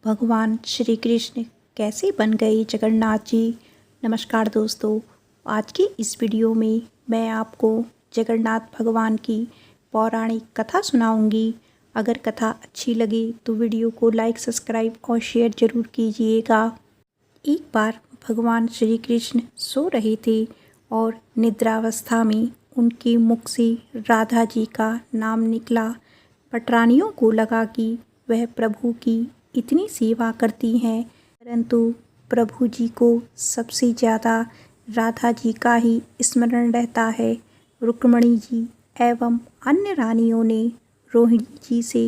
भगवान श्री कृष्ण कैसे बन गए जगन्नाथ जी। नमस्कार दोस्तों, आज की इस वीडियो में मैं आपको जगन्नाथ भगवान की पौराणिक कथा सुनाऊंगी। अगर कथा अच्छी लगे तो वीडियो को लाइक, सब्सक्राइब और शेयर जरूर कीजिएगा। एक बार भगवान श्री कृष्ण सो रहे थे और निद्रावस्था में उनके मुख से राधा जी का नाम निकला। पटरानियों को लगा कि वह प्रभु की इतनी सेवा करती हैं, परंतु प्रभु जी को सबसे ज़्यादा राधा जी का ही स्मरण रहता है। रुक्मणी जी एवं अन्य रानियों ने रोहिणी जी से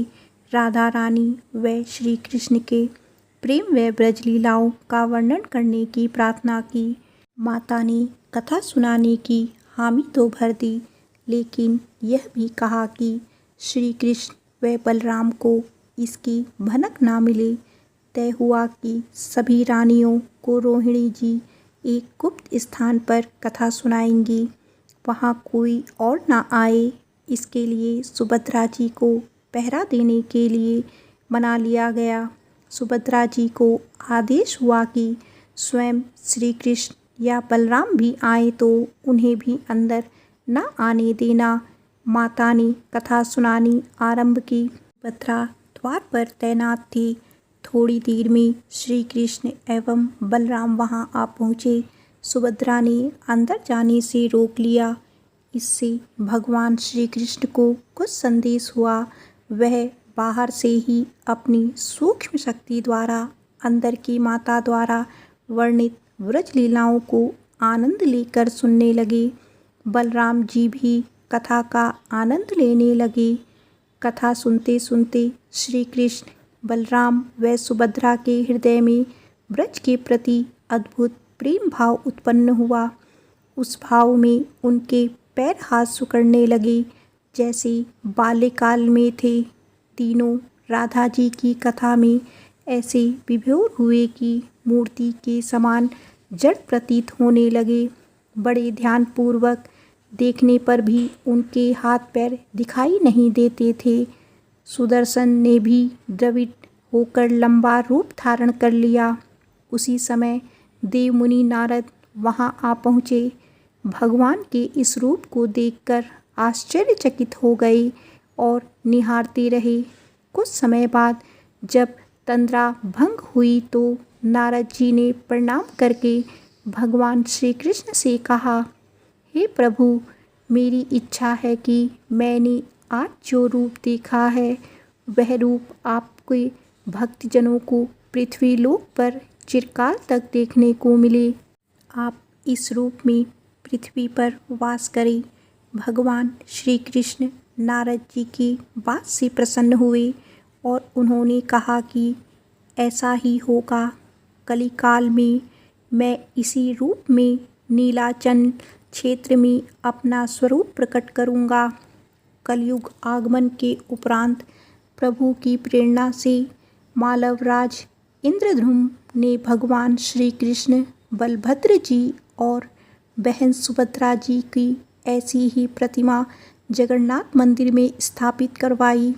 राधा रानी व श्री कृष्ण के प्रेम व ब्रज लीलाओं का वर्णन करने की प्रार्थना की। माता ने कथा सुनाने की हामी तो भर दी, लेकिन यह भी कहा कि श्री कृष्ण व बलराम को इसकी भनक ना मिले। तय हुआ कि सभी रानियों को रोहिणी जी एक गुप्त स्थान पर कथा सुनाएंगी, वहाँ कोई और ना आए। इसके लिए सुभद्रा जी को पहरा देने के लिए मना लिया गया। सुभद्रा जी को आदेश हुआ कि स्वयं श्री कृष्ण या बलराम भी आए तो उन्हें भी अंदर न आने देना। माता ने कथा सुनानी आरंभ की। सुभद्रा द्वार पर तैनात थी। थोड़ी देर में श्री कृष्ण एवं बलराम वहां आ पहुँचे। सुभद्रा ने अंदर जाने से रोक लिया। इससे भगवान श्री कृष्ण को कुछ संदेश हुआ। वह बाहर से ही अपनी सूक्ष्म शक्ति द्वारा अंदर की माता द्वारा वर्णित व्रज लीलाओं को आनंद लेकर सुनने लगे। बलराम जी भी कथा का आनंद लेने लगे। कथा सुनते सुनते श्री कृष्ण, बलराम व सुभद्रा के हृदय में ब्रज के प्रति अद्भुत प्रेम भाव उत्पन्न हुआ। उस भाव में उनके पैर हाथ सिकुड़ने लगे जैसे बाल्यकाल में थे। तीनों राधा जी की कथा में ऐसे विभोर हुए कि मूर्ति के समान जड़ प्रतीत होने लगे। बड़े ध्यानपूर्वक देखने पर भी उनके हाथ पैर दिखाई नहीं देते थे। सुदर्शन ने भी द्रविड़ होकर लंबा रूप धारण कर लिया। उसी समय देवमुनि नारद वहां आ पहुँचे। भगवान के इस रूप को देखकर आश्चर्यचकित हो गए और निहारते रहे। कुछ समय बाद जब तंद्रा भंग हुई तो नारद जी ने प्रणाम करके भगवान श्री कृष्ण से कहा, हे प्रभु, मेरी इच्छा है कि मैंने आज जो रूप देखा है वह रूप आपके भक्तजनों को पृथ्वी लोक पर चिरकाल तक देखने को मिले। आप इस रूप में पृथ्वी पर वास करें। भगवान श्री कृष्ण नारद जी की बात से प्रसन्न हुए और उन्होंने कहा कि ऐसा ही होगा। कलिकाल में मैं इसी रूप में नीलाचल क्षेत्र में अपना स्वरूप प्रकट करूँगा। कलयुग आगमन के उपरांत प्रभु की प्रेरणा से मालवराज इंद्रद्युम्न ने भगवान श्री कृष्ण, बलभद्र जी और बहन सुभद्रा जी की ऐसी ही प्रतिमा जगन्नाथ मंदिर में स्थापित करवाई।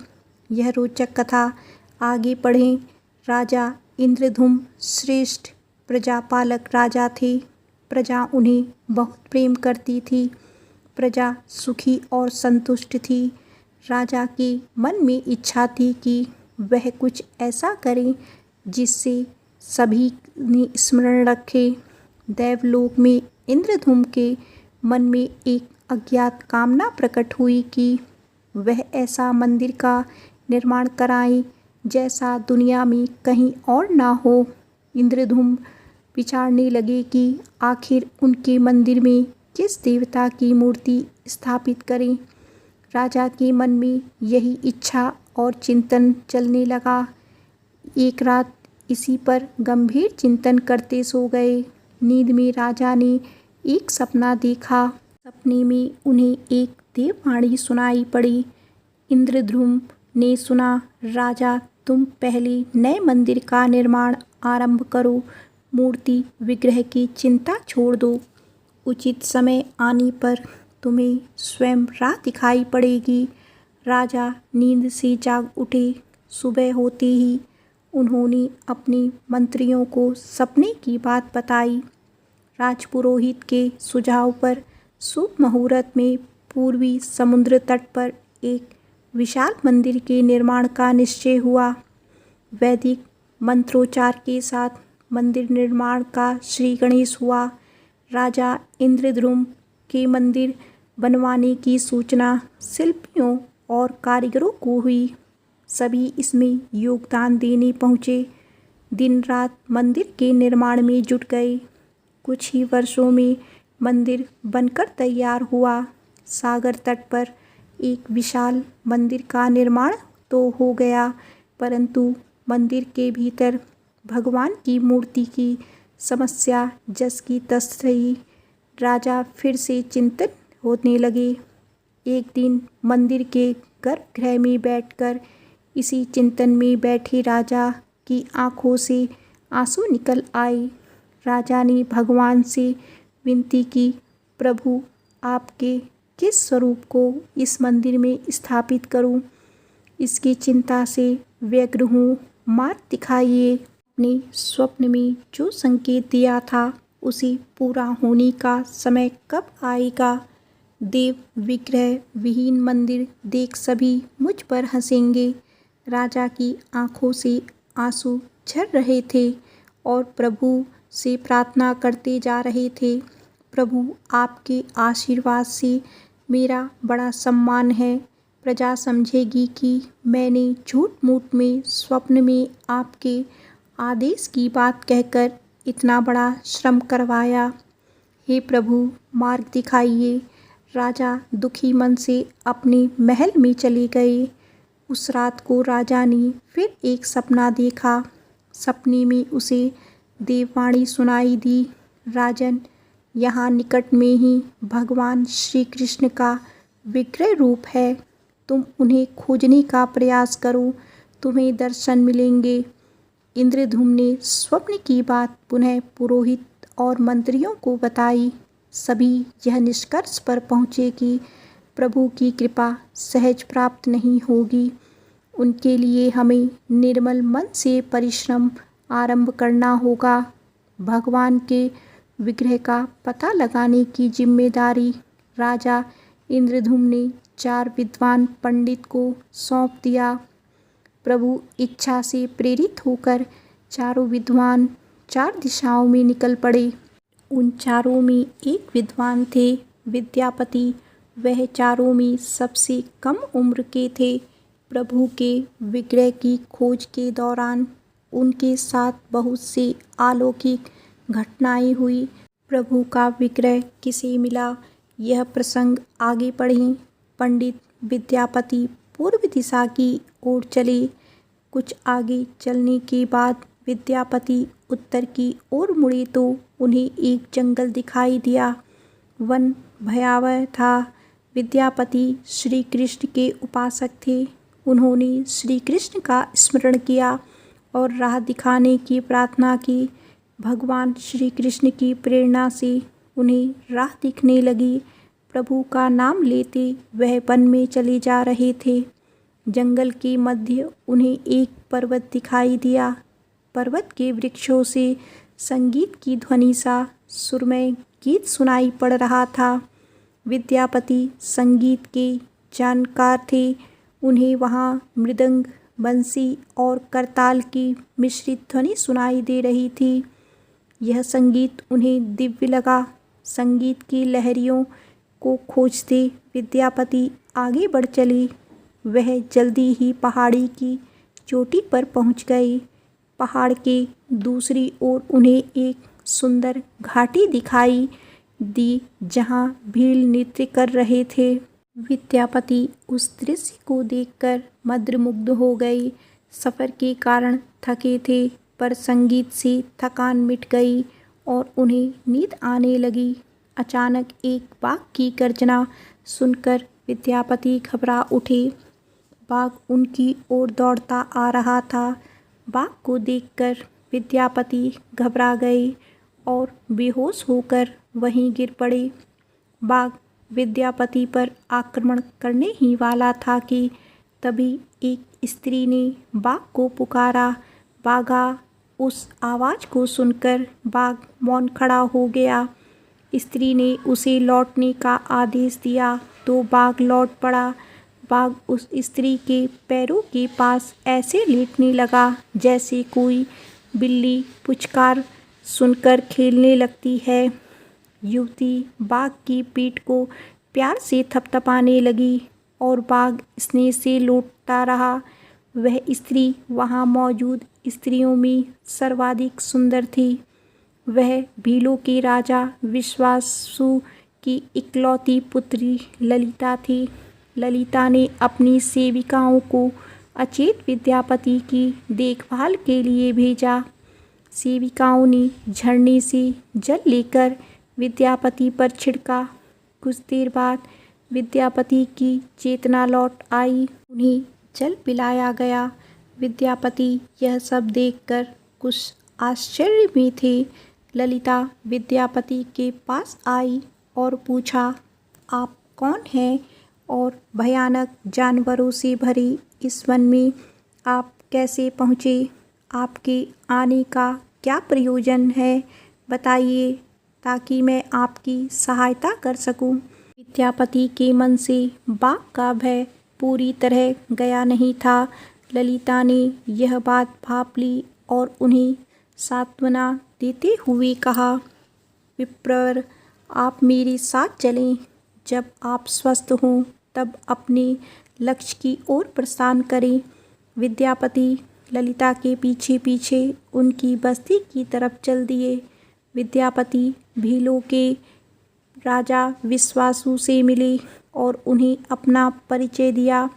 यह रोचक कथा आगे पढ़ें। राजा इंद्रद्युम्न श्रेष्ठ प्रजापालक राजा थे। प्रजा उन्हें बहुत प्रेम करती थी। प्रजा सुखी और संतुष्ट थी। राजा के मन में इच्छा थी कि वह कुछ ऐसा करे जिससे सभी ने स्मरण रखे। देवलोक में इंद्रद्युम्न के मन में एक अज्ञात कामना प्रकट हुई कि वह ऐसा मंदिर का निर्माण कराएं जैसा दुनिया में कहीं और ना हो। इंद्रद्युम्न विचारने लगे कि आखिर उनके मंदिर में किस देवता की मूर्ति स्थापित करें। राजा के मन में यही इच्छा और चिंतन चलने लगा। एक रात इसी पर गंभीर चिंतन करते सो गए। नींद में राजा ने एक सपना देखा। सपने में उन्हें एक देववाणी सुनाई पड़ी। इंद्रद्युम्न ने सुना, राजा, तुम पहले नए मंदिर का निर्माण आरंभ करो। मूर्ति विग्रह की चिंता छोड़ दो। उचित समय आने पर तुम्हें स्वयं राह दिखाई पड़ेगी। राजा नींद से जाग उठे। सुबह होते ही उन्होंने अपने मंत्रियों को सपने की बात बताई। राजपुरोहित के सुझाव पर शुभ मुहूर्त में पूर्वी समुद्र तट पर एक विशाल मंदिर के निर्माण का निश्चय हुआ। वैदिक मंत्रोच्चार के साथ मंदिर निर्माण का श्री गणेश हुआ। राजा इंद्रद्युम्न के मंदिर बनवाने की सूचना शिल्पियों और कारीगरों को हुई। सभी इसमें योगदान देने पहुँचे। दिन रात मंदिर के निर्माण में जुट गए। कुछ ही वर्षों में मंदिर बनकर तैयार हुआ। सागर तट पर एक विशाल मंदिर का निर्माण तो हो गया, परंतु मंदिर के भीतर भगवान की मूर्ति की समस्या जस की तस रही। राजा फिर से चिंतित होने लगे। एक दिन मंदिर के गर्भगृह में बैठकर इसी चिंतन में बैठे राजा की आंखों से आंसू निकल आए। राजा ने भगवान से विनती की, प्रभु, आपके किस स्वरूप को इस मंदिर में स्थापित करूं? इसकी चिंता से व्यग्र हूँ, मार्ग दिखाइए। अपने स्वप्न में जो संकेत दिया था उसे पूरा होने का समय कब आएगा? देव विग्रह विहीन मंदिर देख सभी मुझ पर हंसेंगे। राजा की आंखों से आंसू झर रहे थे और प्रभु से प्रार्थना करते जा रहे थे। प्रभु, आपके आशीर्वाद से मेरा बड़ा सम्मान है। प्रजा समझेगी कि मैंने झूठ मूठ में स्वप्न में आपके आदेश की बात कहकर इतना बड़ा श्रम करवाया। हे प्रभु, मार्ग दिखाइए। राजा दुखी मन से अपने महल में चले गए। उस रात को राजा ने फिर एक सपना देखा। सपने में उसे देववाणी सुनाई दी, राजन, यहाँ निकट में ही भगवान श्री कृष्ण का विग्रह रूप है। तुम उन्हें खोजने का प्रयास करो, तुम्हें दर्शन मिलेंगे। इंद्रद्युम्न ने स्वप्न की बात पुनः पुरोहित और मंत्रियों को बताई। सभी यह निष्कर्ष पर पहुँचे कि प्रभु की कृपा सहज प्राप्त नहीं होगी। उनके लिए हमें निर्मल मन से परिश्रम आरंभ करना होगा। भगवान के विग्रह का पता लगाने की जिम्मेदारी राजा इंद्रद्युम्न ने 4 विद्वान पंडित को सौंप दिया। प्रभु इच्छा से प्रेरित होकर चारों विद्वान 4 दिशाओं में निकल पड़े। उन चारों में एक विद्वान थे, विद्यापति। वह चारों में सबसे कम उम्र के थे। प्रभु के विग्रह की खोज के दौरान उनके साथ बहुत सी अलौकिक घटनाएं हुई। प्रभु का विग्रह किसे मिला, यह प्रसंग आगे पढ़ें। पंडित विद्यापति पूर्व दिशा की ओर चले। कुछ आगे चलने के बाद विद्यापति उत्तर की ओर मुड़े तो उन्हें एक जंगल दिखाई दिया। वन भयावह था। विद्यापति श्री कृष्ण के उपासक थे। उन्होंने श्री कृष्ण का स्मरण किया और राह दिखाने की प्रार्थना की। भगवान श्री कृष्ण की प्रेरणा से उन्हें राह दिखने लगी। प्रभु का नाम लेते वह वन में चले जा रहे थे। जंगल के मध्य उन्हें एक पर्वत दिखाई दिया। पर्वत के वृक्षों से संगीत की ध्वनि सा सुरमय गीत सुनाई पड़ रहा था। विद्यापति संगीत के जानकार थे। उन्हें वहाँ मृदंग, बंसी और करताल की मिश्रित ध्वनि सुनाई दे रही थी। यह संगीत उन्हें दिव्य लगा। संगीत की लहरियों को खोजते विद्यापति आगे बढ़ चले। वह जल्दी ही पहाड़ी की चोटी पर पहुंच गए। पहाड़ के दूसरी ओर उन्हें एक सुंदर घाटी दिखाई दी जहां भील नृत्य कर रहे थे। विद्यापति उस दृश्य को देखकर मंत्रमुग्ध हो गए। सफ़र के कारण थके थे, पर संगीत से थकान मिट गई और उन्हें नींद आने लगी। अचानक एक बाघ की गर्जना सुनकर विद्यापति घबरा उठे। बाघ उनकी ओर दौड़ता आ रहा था। बाघ को देखकर विद्यापति घबरा गए और बेहोश होकर वहीं गिर पड़े। बाघ विद्यापति पर आक्रमण करने ही वाला था कि तभी एक स्त्री ने बाघ को पुकारा, बाघा उस आवाज़ को सुनकर बाघ मौन खड़ा हो गया। स्त्री ने उसे लौटने का आदेश दिया तो बाघ लौट पड़ा। बाघ उस स्त्री के पैरों के पास ऐसे लेटने लगा जैसे कोई बिल्ली पुचकार सुनकर खेलने लगती है। युवती बाघ की पीठ को प्यार से थपथपाने लगी और बाघ स्नेह से लौटता रहा। वह स्त्री वहाँ मौजूद स्त्रियों में सर्वाधिक सुंदर थी। वह भीलों के राजा विश्वासु की इकलौती पुत्री ललिता थी। ललिता ने अपनी सेविकाओं को अचेत विद्यापति की देखभाल के लिए भेजा। सेविकाओं ने झरने से जल लेकर विद्यापति पर छिड़का। कुछ देर बाद विद्यापति की चेतना लौट आई। उन्हें जल पिलाया गया। विद्यापति यह सब देखकर कुछ आश्चर्य में थे। ललिता विद्यापति के पास आई और पूछा, आप कौन हैं और भयानक जानवरों से भरे इस वन में आप कैसे पहुँचे? आपके आने का क्या प्रयोजन है? बताइए ताकि मैं आपकी सहायता कर सकूं। विद्यापति के मन से बाघ का भय पूरी तरह गया नहीं था। ललिता ने यह बात भांप ली और उन्हें सांत्वना देते हुए कहा, विप्र, आप मेरे साथ चलें। जब आप स्वस्थ हों तब अपने लक्ष्य की ओर प्रस्थान करें। विद्यापति ललिता के पीछे पीछे उनकी बस्ती की तरफ चल दिए। विद्यापति भीलों के राजा विश्वासु से मिले और उन्हें अपना परिचय दिया।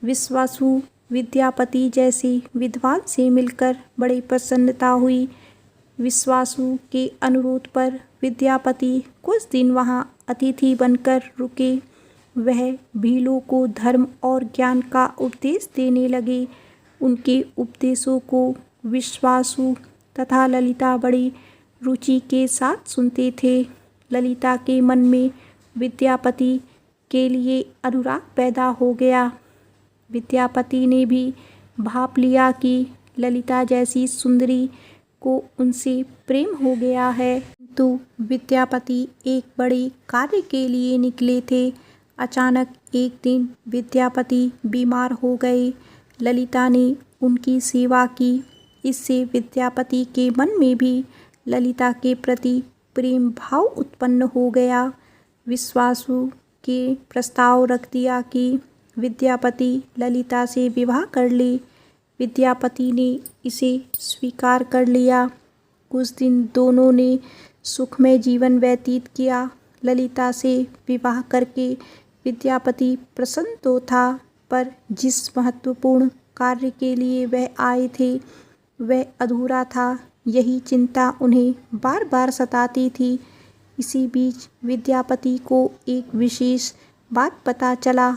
विश्वासु विद्यापति जैसे विद्वान से मिलकर बड़ी प्रसन्नता हुई। विश्वासु के अनुरोध पर विद्यापति कुछ दिन वहां अतिथि बनकर रुके। वह भीलों को धर्म और ज्ञान का उपदेश देने लगे। उनके उपदेशों को विश्वासु तथा ललिता बड़ी रुचि के साथ सुनते थे। ललिता के मन में विद्यापति के लिए अनुराग पैदा हो गया। विद्यापति ने भी भांप लिया कि ललिता जैसी सुंदरी को उनसे प्रेम हो गया है। किंतु विद्यापति एक बड़े कार्य के लिए निकले थे। अचानक एक दिन विद्यापति बीमार हो गए। ललिता ने उनकी सेवा की। इससे विद्यापति के मन में भी ललिता के प्रति प्रेम भाव उत्पन्न हो गया। विश्वासु के प्रस्ताव रख दिया कि विद्यापति ललिता से विवाह कर ले। विद्यापति ने इसे स्वीकार कर लिया। कुछ दिन दोनों ने सुखमय जीवन व्यतीत किया। ललिता से विवाह करके विद्यापति प्रसन्न तो था, पर जिस महत्वपूर्ण कार्य के लिए वह आए थे वह अधूरा था। यही चिंता उन्हें बार बार सताती थी। इसी बीच विद्यापति को एक विशेष बात पता चला।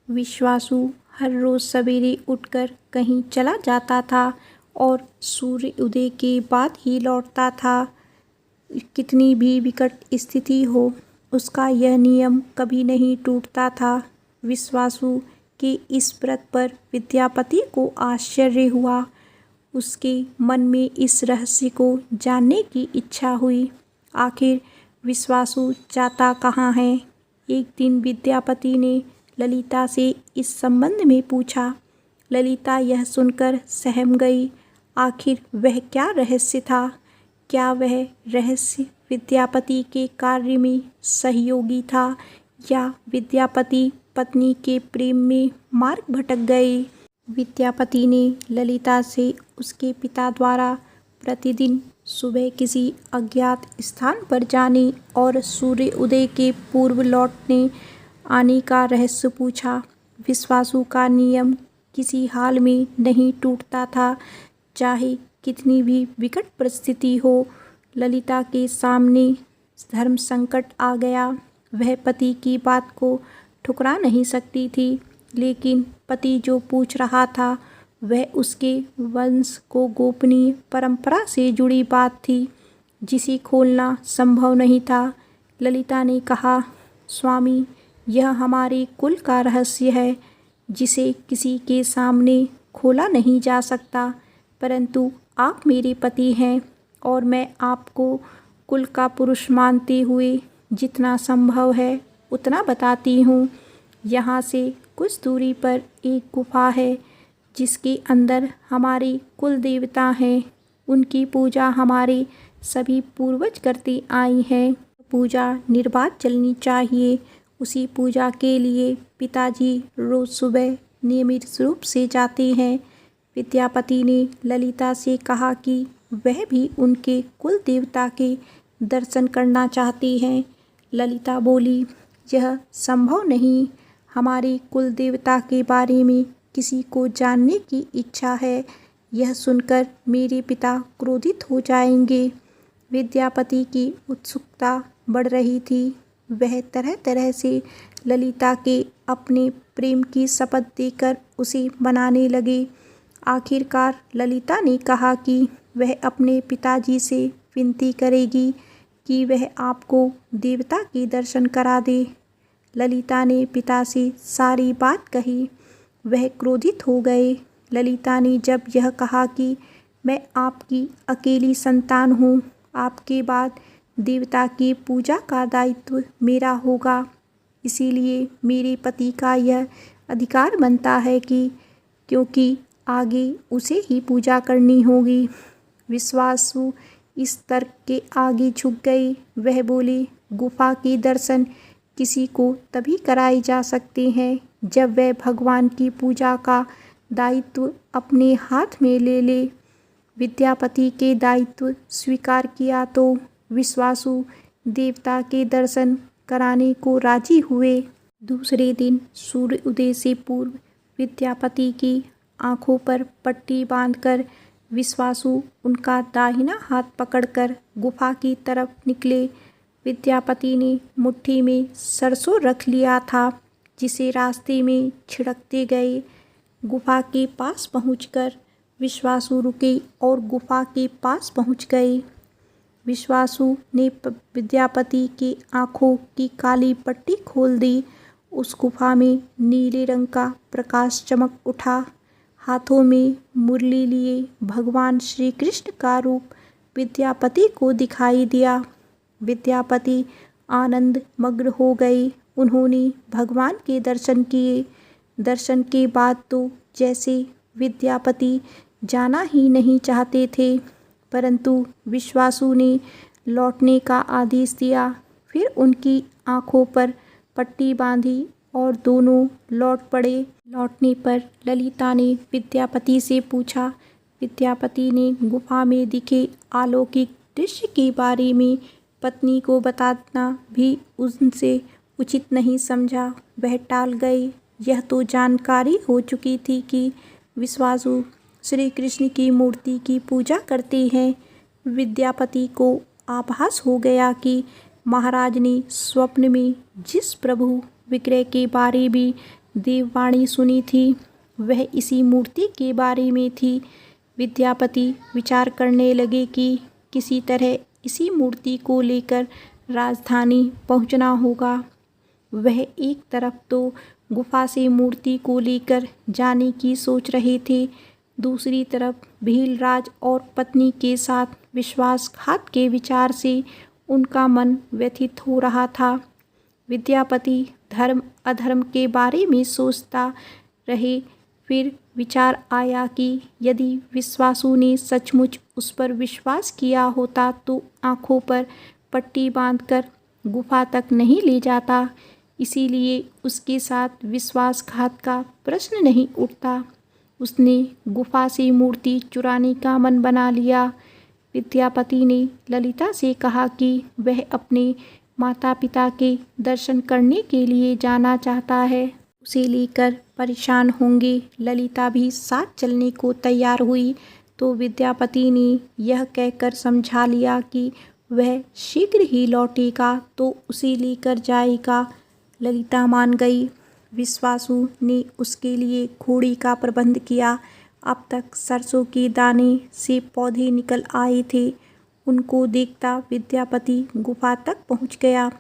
विश्वासु हर रोज़ सवेरे उठकर कहीं चला जाता था और सूर्य उदय के बाद ही लौटता था। कितनी भी विकट स्थिति हो, उसका यह नियम कभी नहीं टूटता था। विश्वासु के इस व्रत पर विद्यापति को आश्चर्य हुआ। उसके मन में इस रहस्य को जानने की इच्छा हुई। आखिर विश्वासु जाता कहाँ है? एक दिन विद्यापति ने ललिता से इस संबंध में पूछा। ललिता यह सुनकर सहम गई। आखिर वह क्या रहस्य था? क्या वह रहस्य विद्यापति के कार्य में सहयोगी था या विद्यापति पत्नी के प्रेम में मार्ग भटक गए? विद्यापति ने ललिता से उसके पिता द्वारा प्रतिदिन सुबह किसी अज्ञात स्थान पर जाने और सूर्य उदय के पूर्व लौटने आने का रहस्य पूछा। विश्वासु का नियम किसी हाल में नहीं टूटता था, चाहे कितनी भी विकट परिस्थिति हो। ललिता के सामने धर्म संकट आ गया। वह पति की बात को ठुकरा नहीं सकती थी, लेकिन पति जो पूछ रहा था वह उसके वंश को गोपनीय परंपरा से जुड़ी बात थी, जिसे खोलना संभव नहीं था। ललिता ने कहा, स्वामी, यह हमारे कुल का रहस्य है, जिसे किसी के सामने खोला नहीं जा सकता, परंतु आप मेरे पति हैं और मैं आपको कुल का पुरुष मानते हुए जितना संभव है उतना बताती हूँ। यहाँ से कुछ दूरी पर एक गुफा है जिसके अंदर हमारे कुल देवता हैं। उनकी पूजा हमारे सभी पूर्वज करते आई हैं। पूजा निर्बाध चलनी चाहिए। उसी पूजा के लिए पिताजी रोज़ सुबह नियमित रूप से जाते हैं। विद्यापति ने ललिता से कहा कि वह भी उनके कुल देवता के दर्शन करना चाहती हैं। ललिता बोली, यह संभव नहीं। हमारे कुल देवता के बारे में किसी को जानने की इच्छा है। यह सुनकर मेरे पिता क्रोधित हो जाएंगे। विद्यापति की उत्सुकता बढ़ रही थी। वह तरह तरह से ललिता के अपने प्रेम की शपथ देकर उसे मनाने लगे। आखिरकार ललिता ने कहा कि वह अपने पिताजी से विनती करेगी कि वह आपको देवता के दर्शन करा दे। ललिता ने पिता से सारी बात कही। वह क्रोधित हो गए। ललिता ने जब यह कहा कि मैं आपकी अकेली संतान हूँ, आपके बाद देवता की पूजा का दायित्व मेरा होगा, इसीलिए मेरे पति का यह अधिकार बनता है कि क्योंकि आगे उसे ही पूजा करनी होगी। विश्वासु इस तर्क के आगे झुक गए। वह बोले, गुफा के दर्शन किसी को तभी कराए जा सकते हैं जब वह भगवान की पूजा का दायित्व अपने हाथ में ले ले। विद्यापति के दायित्व स्वीकार किया तो विश्वासु देवता के दर्शन कराने को राजी हुए। दूसरे दिन सूर्य उदय से पूर्व विद्यापति की आंखों पर पट्टी बांधकर विश्वासु उनका दाहिना हाथ पकड़कर गुफा की तरफ निकले। विद्यापति ने मुट्ठी में सरसों रख लिया था, जिसे रास्ते में छिड़कते गए। गुफा के पास पहुंचकर विश्वासु रुके और गुफा के पास पहुंच गए। विश्वासु ने विद्यापति की आंखों की काली पट्टी खोल दी। उस गुफा में नीले रंग का प्रकाश चमक उठा। हाथों में मुरली लिए भगवान श्री कृष्ण का रूप विद्यापति को दिखाई दिया। विद्यापति आनंद मग्न हो गए। उन्होंने भगवान के दर्शन किए। दर्शन के बाद तो जैसे विद्यापति जाना ही नहीं चाहते थे, परंतु विश्वासु ने लौटने का आदेश दिया। फिर उनकी आंखों पर पट्टी बांधी और दोनों लौट पड़े। लौटने पर ललिता ने विद्यापति से पूछा। विद्यापति ने गुफा में दिखे अलौकिक दृश्य के बारे में पत्नी को बताना भी उनसे उचित नहीं समझा। वह टाल गए। यह तो जानकारी हो चुकी थी कि विश्वासु श्री कृष्ण की मूर्ति की पूजा करते हैं। विद्यापति को आभास हो गया कि महाराज ने स्वप्न में जिस प्रभु विग्रह के बारे में देववाणी सुनी थी, वह इसी मूर्ति के बारे में थी। विद्यापति विचार करने लगे कि किसी तरह इसी मूर्ति को लेकर राजधानी पहुंचना होगा। वह एक तरफ तो गुफा से मूर्ति को लेकर जाने की सोच रहे थे, दूसरी तरफ भीलराज और पत्नी के साथ विश्वासघात के विचार से उनका मन व्यथित हो रहा था। विद्यापति धर्म अधर्म के बारे में सोचता रहे। फिर विचार आया कि यदि विश्वासु ने सचमुच उस पर विश्वास किया होता तो आंखों पर पट्टी बांधकर गुफा तक नहीं ले जाता, इसीलिए उसके साथ विश्वासघात का प्रश्न नहीं उठता। उसने गुफा से मूर्ति चुराने का मन बना लिया। विद्यापति ने ललिता से कहा कि वह अपने माता पिता के दर्शन करने के लिए जाना चाहता है, उसे लेकर परेशान होंगे। ललिता भी साथ चलने को तैयार हुई तो विद्यापति ने यह कहकर समझा लिया कि वह शीघ्र ही लौटेगा तो उसे लेकर जाएगा। ललिता मान गई। विश्वासु ने उसके लिए घोड़ी का प्रबंध किया। अब तक सरसों के दाने से पौधे निकल आए थे। उनको देखता विद्यापति गुफा तक पहुंच गया।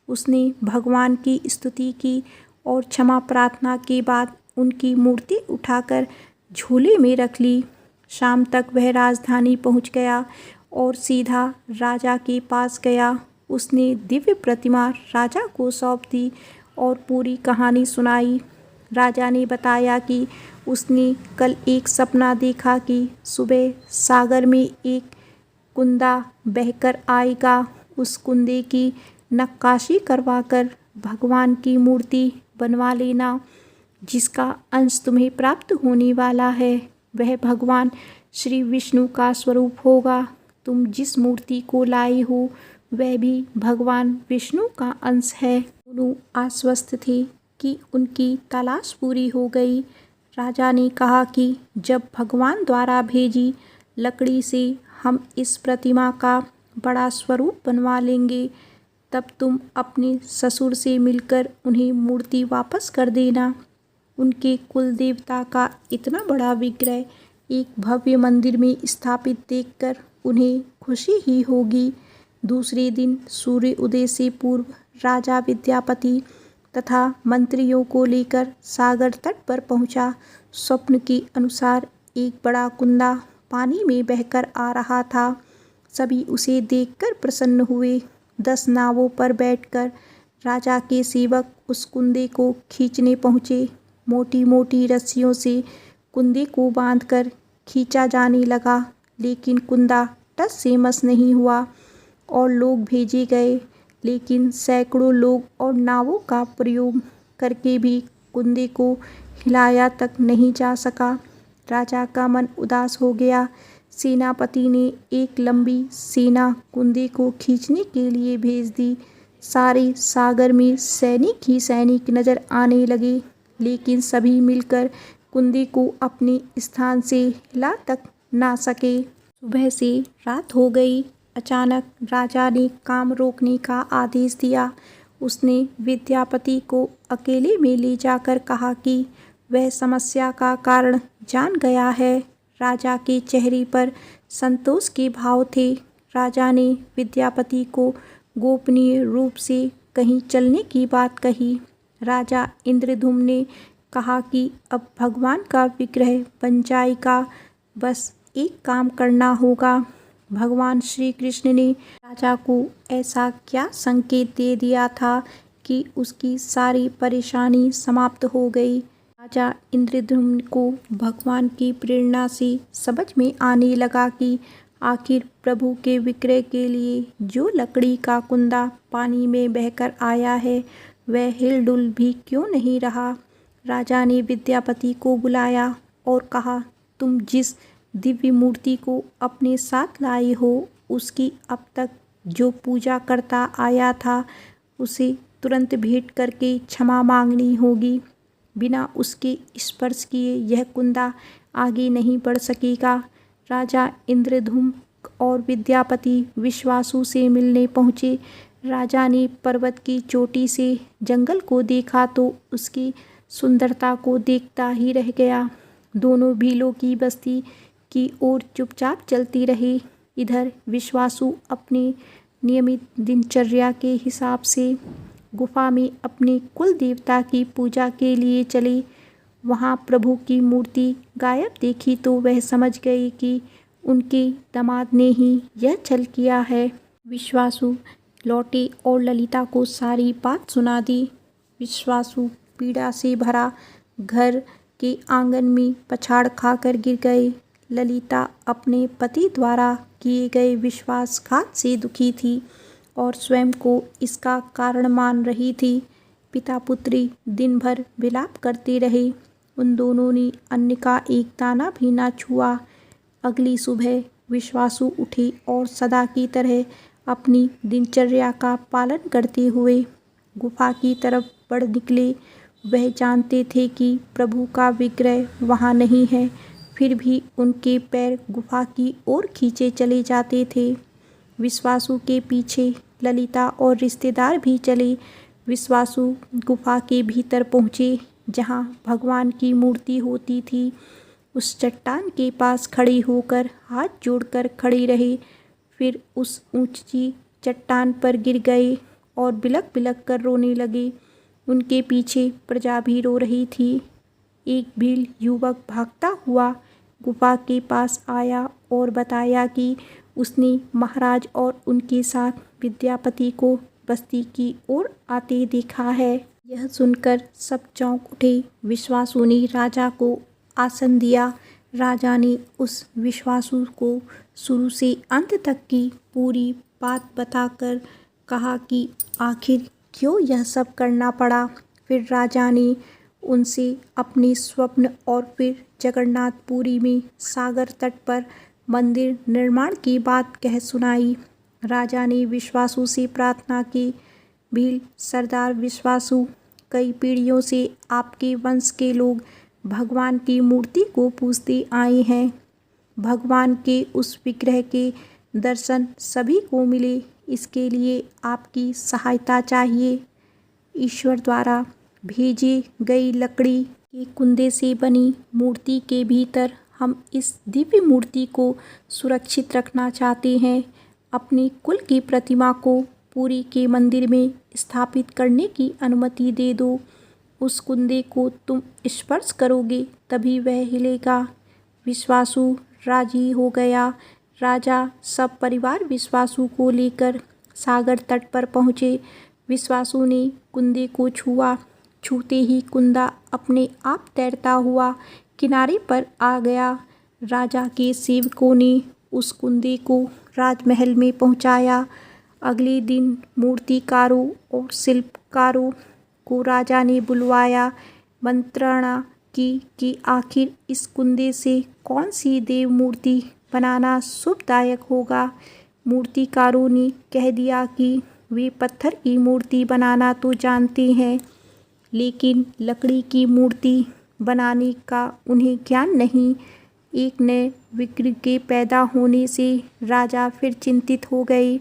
उसने भगवान की स्तुति की और क्षमा प्रार्थना के बाद उनकी मूर्ति उठाकर झोले में रख ली। शाम तक वह राजधानी पहुंच गया और सीधा राजा के पास गया। उसने दिव्य प्रतिमा राजा को सौंप दी और पूरी कहानी सुनाई। राजा ने बताया कि उसने कल एक सपना देखा कि सुबह सागर में एक कुंदा बहकर आएगा। उस कुंदे की नक्काशी करवाकर भगवान की मूर्ति बनवा लेना। जिसका अंश तुम्हें प्राप्त होने वाला है वह भगवान श्री विष्णु का स्वरूप होगा। तुम जिस मूर्ति को लाए हो वह भी भगवान विष्णु का अंश है। दोनों आश्वस्त थे कि उनकी तलाश पूरी हो गई। राजा ने कहा कि जब भगवान द्वारा भेजी लकड़ी से हम इस प्रतिमा का बड़ा स्वरूप बनवा लेंगे, तब तुम अपने ससुर से मिलकर उन्हें मूर्ति वापस कर देना। उनके कुल देवता का इतना बड़ा विग्रह एक भव्य मंदिर में स्थापित देखकर उन्हें खुशी ही होगी। दूसरे दिन सूर्य उदय से पूर्व राजा विद्यापति तथा मंत्रियों को लेकर सागर तट पर पहुंचा। स्वप्न के अनुसार एक बड़ा कुंदा पानी में बहकर आ रहा था। सभी उसे देखकर प्रसन्न हुए। 10 नावों पर बैठकर राजा के सेवक उस कुंदे को खींचने पहुँचे। मोटी मोटी रस्सियों से कुंदे को बांधकर खींचा जाने लगा, लेकिन कुंदा टस से मस नहीं हुआ। और लोग भेजे गए, लेकिन सैकड़ों लोग और नावों का प्रयोग करके भी कुंदे को हिलाया तक नहीं जा सका। राजा का मन उदास हो गया। सेनापति ने एक लंबी सेना कुंदे को खींचने के लिए भेज दी। सारे सागर में सैनिक ही सैनिक नजर आने लगे, लेकिन सभी मिलकर कुंदे को अपने स्थान से हिला तक ना सके। सुबह से रात हो गई। अचानक राजा ने काम रोकने का आदेश दिया। उसने विद्यापति को अकेले में ले जाकर कहा कि वह समस्या का कारण जान गया है। राजा के चेहरे पर संतोष के भाव थे। राजा ने विद्यापति को गोपनीय रूप से कहीं चलने की बात कही। राजा इंद्रद्युम्न ने कहा कि अब भगवान का विग्रह बन जाएगा, बस एक काम करना होगा। भगवान श्री कृष्ण ने राजा को ऐसा क्या संकेत दे दिया था कि उसकी सारी परेशानी समाप्त हो गई। राजा इंद्रद्युम्न को भगवान की प्रेरणा से समझ में आने लगा कि आखिर प्रभु के विग्रह के लिए जो लकड़ी का कुंदा पानी में बहकर आया है वह हिलडुल भी क्यों नहीं रहा। राजा ने विद्यापति को बुलाया और कहा, तुम जिस दिव्य मूर्ति को अपने साथ लाए हो उसकी अब तक जो पूजा करता आया था उसे तुरंत भेंट करके क्षमा मांगनी होगी। बिना उसके स्पर्श किए यह कुंदा आगे नहीं बढ़ सकेगा। राजा इंद्रद्युम्न और विद्यापति विश्वासु से मिलने पहुँचे। राजा ने पर्वत की चोटी से जंगल को देखा तो उसकी सुंदरता को देखता ही रह गया। दोनों भीलों की बस्ती की ओर चुपचाप चलती रही। इधर विश्वासु अपने नियमित दिनचर्या के हिसाब से गुफा में अपने कुल देवता की पूजा के लिए चले। वहाँ प्रभु की मूर्ति गायब देखी तो वह समझ गए कि उनके दामाद ने ही यह छल किया है। विश्वासु लौटे और ललिता को सारी बात सुना दी। विश्वासु पीड़ा से भरा घर के आंगन में पछाड़ खाकर गिर गए। ललिता अपने पति द्वारा किए गए विश्वासघात से दुखी थी और स्वयं को इसका कारण मान रही थी। पिता पुत्री दिन भर विलाप करते रहे। उन दोनों ने अन्न का एक दाना भी ना छुआ। अगली सुबह विश्वासु उठे और सदा की तरह अपनी दिनचर्या का पालन करते हुए गुफा की तरफ बढ़ निकले। वह जानते थे कि प्रभु का विग्रह वहाँ नहीं है, फिर भी उनके पैर गुफा की ओर खींचे चले जाते थे। विश्वासु के पीछे ललिता और रिश्तेदार भी चले। विश्वासु गुफा के भीतर पहुँचे जहाँ भगवान की मूर्ति होती थी। उस चट्टान के पास खड़े होकर हाथ जोड़कर खड़े रहे, फिर उस ऊंची चट्टान पर गिर गए और बिलक बिलक कर रोने लगे। उनके पीछे प्रजा भी रो रही थी। एक भील युवक भागता हुआ गुफा के पास आया और बताया कि उसने महाराज और उनके साथ विद्यापति को बस्ती की ओर आते देखा है। यह सुनकर सब चौंक उठे। विश्वासु ने राजा को आसन दिया। राजा ने उस विश्वासु को शुरू से अंत तक की पूरी बात बताकर कहा कि आखिर क्यों यह सब करना पड़ा। फिर राजा ने उनसे अपने स्वप्न और फिर जगन्नाथपुरी में सागर तट पर मंदिर निर्माण की बात कह सुनाई। राजा ने विश्वासु से प्रार्थना की, भील सरदार विश्वासु, कई पीढ़ियों से आपके वंश के लोग भगवान की मूर्ति को पूजते आए हैं। भगवान के उस विग्रह के दर्शन सभी को मिले, इसके लिए आपकी सहायता चाहिए। ईश्वर द्वारा भेजे गई लकड़ी के कुंदे से बनी मूर्ति के भीतर हम इस दिव्य मूर्ति को सुरक्षित रखना चाहते हैं। अपने कुल की प्रतिमा को पुरी के मंदिर में स्थापित करने की अनुमति दे दो। उस कुंदे को तुम स्पर्श करोगे तभी वह हिलेगा। विश्वासु राजी हो गया। राजा सब परिवार विश्वासु को लेकर सागर तट पर पहुँचे। विश्वासु ने कुंदे को छुआ। छूते ही कुंदा अपने आप तैरता हुआ किनारे पर आ गया। राजा के सेवकों ने उस कुंदे को राजमहल में पहुंचाया। अगले दिन मूर्तिकारों और शिल्पकारों को राजा ने बुलवाया। मंत्रणा की कि आखिर इस कुंदे से कौन सी देव मूर्ति बनाना शुभदायक होगा। मूर्तिकारों ने कह दिया कि वे पत्थर की मूर्ति बनाना तो जानते हैं, लेकिन लकड़ी की मूर्ति बनाने का उन्हें ज्ञान नहीं। एक नए विग्रह के पैदा होने से राजा फिर चिंतित हो गए।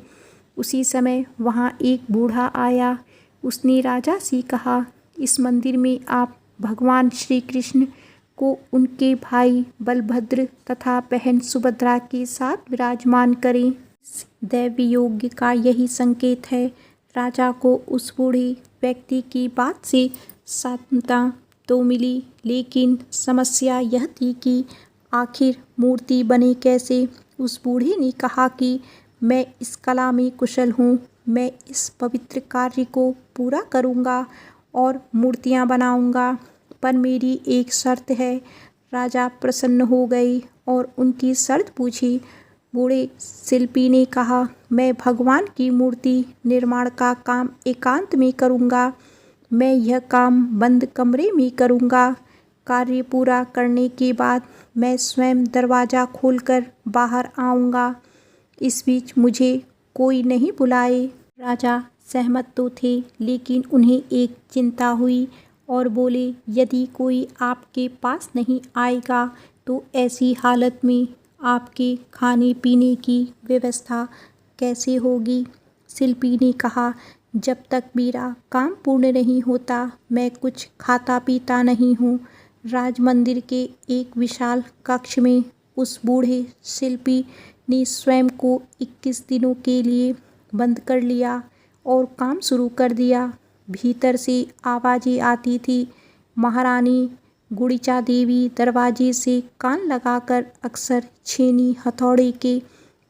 उसी समय वहाँ एक बूढ़ा आया। उसने राजा से कहा, इस मंदिर में आप भगवान श्री कृष्ण को उनके भाई बलभद्र तथा बहन सुभद्रा के साथ विराजमान करें। दैवी यज्ञ का यही संकेत है। राजा को उस बूढ़े व्यक्ति की बात से सांत्वना तो मिली, लेकिन समस्या यह थी कि आखिर मूर्ति बने कैसे। उस बूढ़े ने कहा कि मैं इस कला में कुशल हूँ, मैं इस पवित्र कार्य को पूरा करूँगा और मूर्तियाँ बनाऊँगा, पर मेरी एक शर्त है। राजा प्रसन्न हो गए और उनकी शर्त पूछी। बूढ़े शिल्पी ने कहा, मैं भगवान की मूर्ति निर्माण का काम एकांत में करूँगा। मैं यह काम बंद कमरे में करूँगा। कार्य पूरा करने के बाद मैं स्वयं दरवाज़ा खोलकर बाहर आऊँगा। इस बीच मुझे कोई नहीं बुलाए। राजा सहमत तो थे, लेकिन उन्हें एक चिंता हुई और बोले, यदि कोई आपके पास नहीं आएगा तो ऐसी हालत में आपके खाने पीने की व्यवस्था कैसे होगी। शिल्पी ने कहा, जब तक मेरा काम पूर्ण नहीं होता मैं कुछ खाता पीता नहीं हूँ। राज मंदिर के एक विशाल कक्ष में उस बूढ़े शिल्पी ने स्वयं को 21 दिनों के लिए बंद कर लिया और काम शुरू कर दिया। भीतर से आवाज़ें आती थी। महारानी गुड़िचा देवी दरवाजे से कान लगाकर अक्सर छेनी हथौड़े के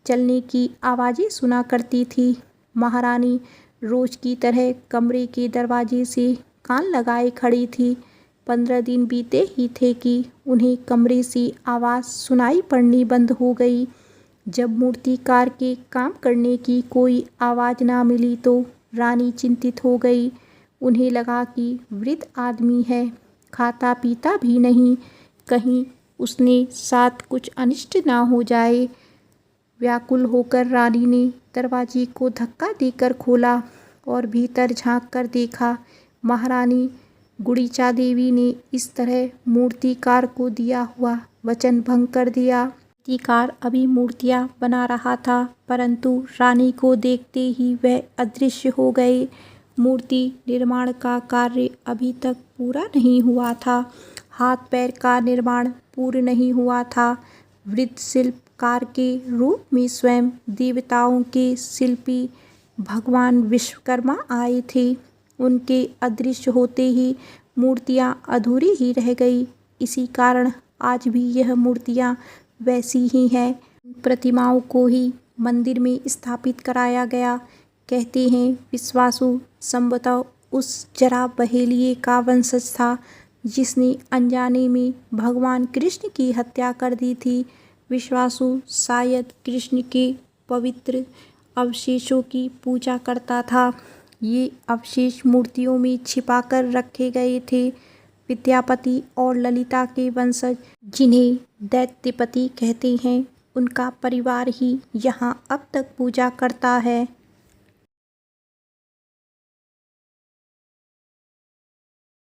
चलने की आवाज़ें सुना करती थी। महारानी रोज की तरह कमरे के दरवाजे से कान लगाए खड़ी थी। 15 दिन बीते ही थे कि उन्हें कमरे से आवाज़ सुनाई पड़नी बंद हो गई। जब मूर्तिकार के काम करने की कोई आवाज़ ना मिली तो रानी चिंतित हो गई। उन्हें लगा कि वृद्ध आदमी है, खाता पीता भी नहीं, कहीं उसने साथ कुछ अनिष्ट ना हो जाए। व्याकुल होकर रानी ने दरवाजे को धक्का देकर खोला और भीतर झांक कर देखा। महारानी गुड़िचा देवी ने इस तरह मूर्तिकार को दिया हुआ वचन भंग कर दिया। मूर्तिकार अभी मूर्तियाँ बना रहा था, परंतु रानी को देखते ही वह अदृश्य हो गए। मूर्ति निर्माण का कार्य अभी तक पूरा नहीं हुआ था। हाथ पैर का निर्माण पूर्ण नहीं हुआ था। वृद्ध शिल्पकार के रूप में स्वयं देवताओं के शिल्पी भगवान विश्वकर्मा आए थे। उनके अदृश्य होते ही मूर्तियाँ अधूरी ही रह गई। इसी कारण आज भी यह मूर्तियाँ वैसी ही हैं। प्रतिमाओं को ही मंदिर में स्थापित कराया गया। कहते हैं विश्वासु संभवतः उस जरा बहेलिये का वंशज था जिसने अनजाने में भगवान कृष्ण की हत्या कर दी थी। विश्वासु शायद कृष्ण के पवित्र अवशेषों की पूजा करता था। ये अवशेष मूर्तियों में छिपाकर रखे गए थे। विद्यापति और ललिता के वंशज, जिन्हें दैत्यपति कहते हैं, उनका परिवार ही यहाँ अब तक पूजा करता है।